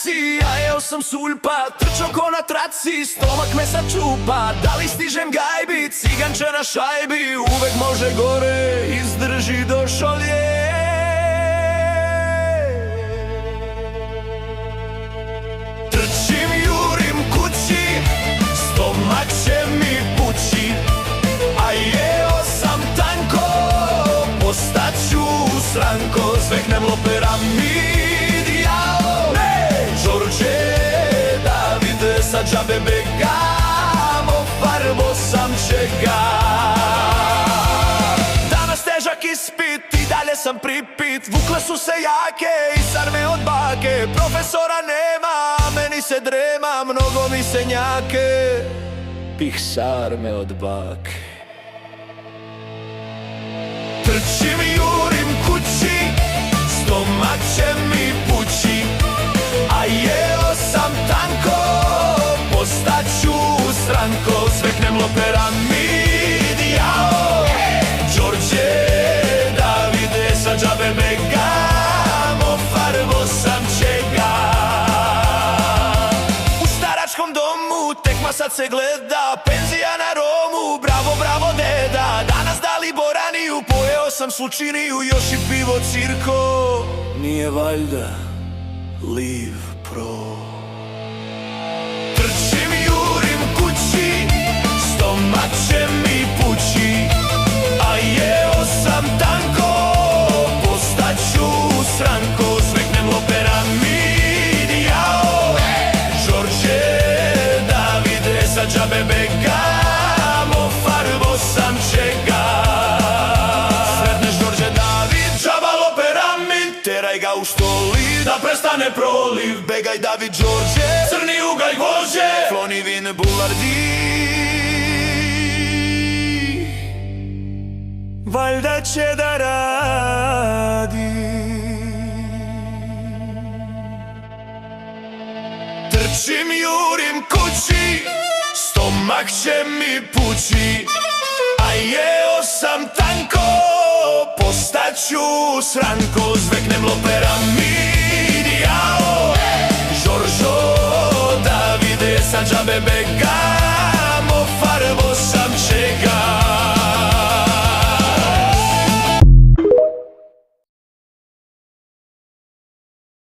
traci, a jeo sam sulpa, trčao ko na traci, stomak me sačupa. Da li stižem gajbi, ciganče na šajbi, uvek može gore, izdrži do šolje. Trčim, jurim kući, stomak će mi pući, a jeo sam tanko, postaću sranko. Zveknem loperamid, jao, Đorđe, Davide, sa džabe begamo, farbo sam čega. Danas težak ispit i dalje sam pripit, vukle su se jake i sarme od bake. Profesora nema, meni se drema, mnogo mi se njake, pih sarme od bake. Trčim, jurim kući, stomak će mi pući, a jeo sam tanko, postaću stranko. Zveknem loperamid, jao, Đorđe, Davide, sa džabe begamo, farbo sam čega. U staračkom domu tekma sad se gleda, penzija na Romu, bravo, bravo deda. Danas dali boraniju, pojeo sam slučiniju, još i pivo cirko, nije valjda liv pro. Trčim, jurim kući, stomak će mi pući, a jeo sam tanko, postaću sranko. Zveknem loperamid, jao, Đorđe, Davide, sa džabe begamo, farbo sam čega. Sretneš Đorđe, David, džaba loperamid, teraj ga u štoli, da prestane proliv. Begaj David, Đorđe, crni ugalj gvožđe, kloni vin bulardi, valjda će da radi. Trčim, jurim kući, stomak će mi pući, a jeo sam tanko, postaću sranko. Zveknem loperamid, jao, Đorđo, Davide, sa džabe begamo,